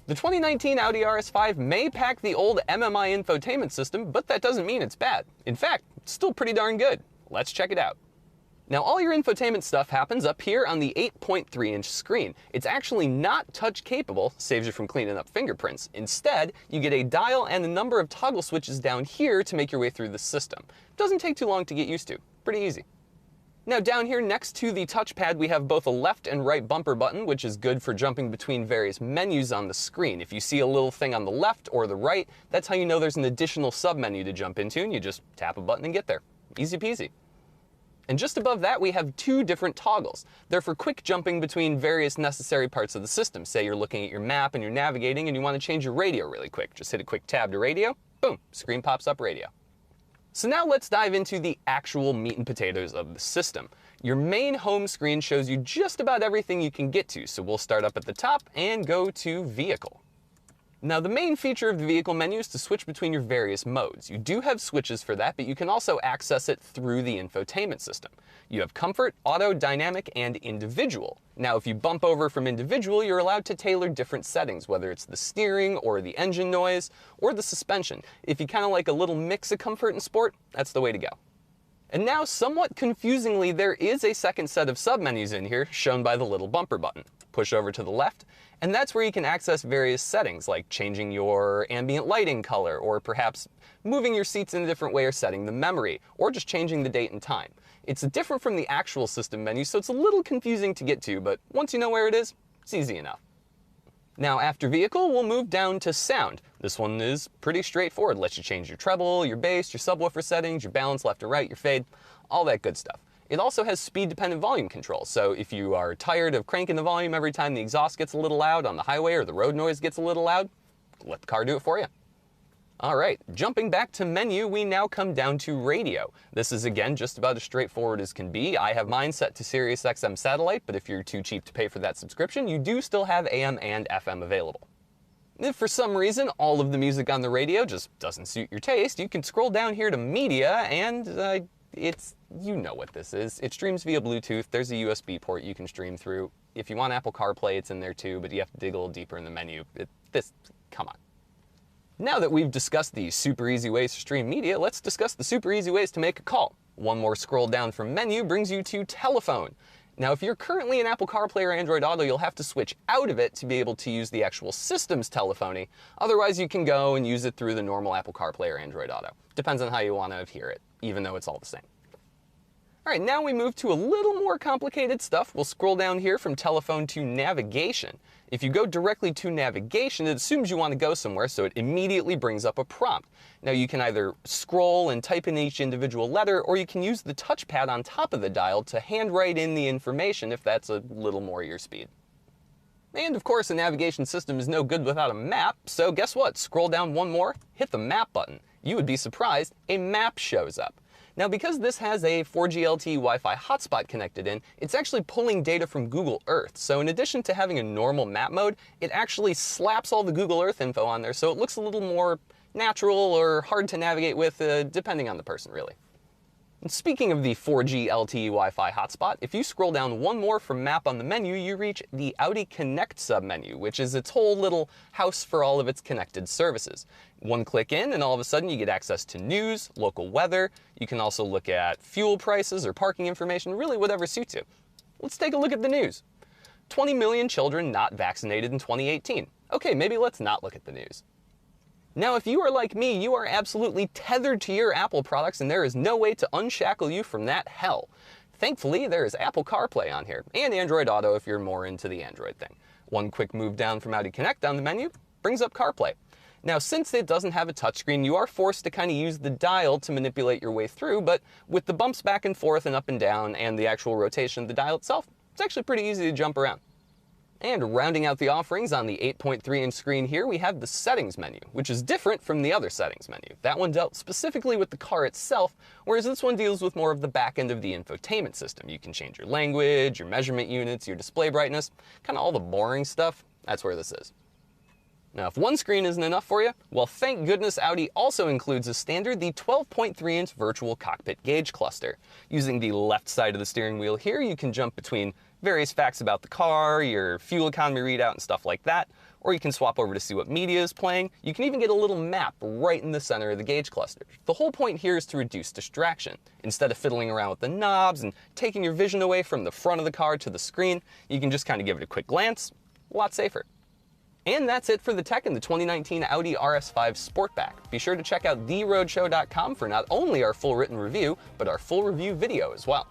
The 2019 Audi RS5 may pack the old MMI infotainment system, but that doesn't mean it's bad. In fact, it's still pretty darn good. Let's check it out. Now, all your infotainment stuff happens up here on the 8.3-inch screen. It's actually not touch capable, saves you from cleaning up fingerprints. Instead, you get a dial and a number of toggle switches down here to make your way through the system. Doesn't take too long to get used to. Pretty easy. Now down here next to the touchpad we have both a left and right bumper button, which is good for jumping between various menus on the screen. If you see a little thing on the left or the right, that's how you know there's an additional submenu to jump into, and you just tap a button and get there. Easy peasy. And just above that we have two different toggles. They're for quick jumping between various necessary parts of the system. Say you're looking at your map and you're navigating and you want to change your radio really quick. Just hit a quick tab to radio, boom, screen pops up radio. So now let's dive into the actual meat and potatoes of the system. Your main home screen shows you just about everything you can get to, so we'll start up at the top and go to Vehicle. Now the main feature of the vehicle menu is to switch between your various modes. You do have switches for that, but you can also access it through the infotainment system. You have Comfort, Auto, Dynamic, and Individual. Now if you bump over from Individual, you're allowed to tailor different settings, whether it's the steering or the engine noise or the suspension. If you kind of like a little mix of comfort and sport, that's the way to go. And now, somewhat confusingly, there is a second set of submenus in here, shown by the little bumper button. Push over to the left, and that's where you can access various settings, like changing your ambient lighting color, or perhaps moving your seats in a different way or setting the memory, or just changing the date and time. It's different from the actual system menu, so it's a little confusing to get to, but once you know where it is, it's easy enough. Now after Vehicle, we'll move down to Sound. This one is pretty straightforward. Lets you change your treble, your bass, your subwoofer settings, your balance left to right, your fade, all that good stuff. It also has speed-dependent volume control, so if you are tired of cranking the volume every time the exhaust gets a little loud on the highway or the road noise gets a little loud, let the car do it for you. Alright, jumping back to menu, we now come down to radio. This is again just about as straightforward as can be. I have mine set to Sirius XM satellite, but if you're too cheap to pay for that subscription, you do still have AM and FM available. If for some reason all of the music on the radio just doesn't suit your taste, you can scroll down here to Media, and you know what this is. It streams via Bluetooth. There's a USB port you can stream through. If you want Apple CarPlay, it's in there too, but you have to dig a little deeper in the menu. Come on. Now that we've discussed the super easy ways to stream media, let's discuss the super easy ways to make a call. One more scroll down from menu brings you to telephone. Now if you're currently in Apple CarPlay or Android Auto, you'll have to switch out of it to be able to use the actual system's telephony. Otherwise you can go and use it through the normal Apple CarPlay or Android Auto. Depends on how you want to hear it, even though it's all the same. Alright, now we move to a little more complicated stuff. We'll scroll down here from telephone to navigation. If you go directly to navigation, it assumes you want to go somewhere, so it immediately brings up a prompt. Now you can either scroll and type in each individual letter, or you can use the touchpad on top of the dial to handwrite in the information if that's a little more your speed. And of course, a navigation system is no good without a map, so guess what? Scroll down one more, hit the map button. You would be surprised, a map shows up. Now because this has a 4G LTE Wi-Fi hotspot connected in, it's actually pulling data from Google Earth. So in addition to having a normal map mode, it actually slaps all the Google Earth info on there, so it looks a little more natural or hard to navigate with, depending on the person really. And speaking of the 4G LTE Wi-Fi hotspot, if you scroll down one more from map on the menu, you reach the Audi Connect submenu, which is its whole little house for all of its connected services. One click in and all of a sudden you get access to news, local weather. You can also look at fuel prices or parking information, really whatever suits you. Let's take a look at the news. 20 million children not vaccinated in 2018. Okay, maybe let's not look at the news. Now, if you are like me, you are absolutely tethered to your Apple products and there is no way to unshackle you from that hell. Thankfully, there is Apple CarPlay on here, and Android Auto if you're more into the Android thing. One quick move down from Audi Connect down the menu brings up CarPlay. Now, since it doesn't have a touchscreen, you are forced to kind of use the dial to manipulate your way through, but with the bumps back and forth and up and down and the actual rotation of the dial itself, it's actually pretty easy to jump around. And rounding out the offerings on the 8.3-inch screen here, we have the settings menu, which is different from the other settings menu. That one dealt specifically with the car itself, whereas this one deals with more of the back end of the infotainment system. You can change your language, your measurement units, your display brightness, kind of all the boring stuff. That's where this is. Now, if one screen isn't enough for you, well, thank goodness Audi also includes as standard the 12.3-inch virtual cockpit gauge cluster. Using the left side of the steering wheel here, you can jump between various facts about the car, your fuel economy readout and stuff like that. Or you can swap over to see what media is playing. You can even get a little map right in the center of the gauge cluster. The whole point here is to reduce distraction. Instead of fiddling around with the knobs and taking your vision away from the front of the car to the screen, you can just kind of give it a quick glance. A lot safer. And that's it for the tech in the 2019 Audi RS5 Sportback. Be sure to check out theroadshow.com for not only our full written review, but our full review video as well.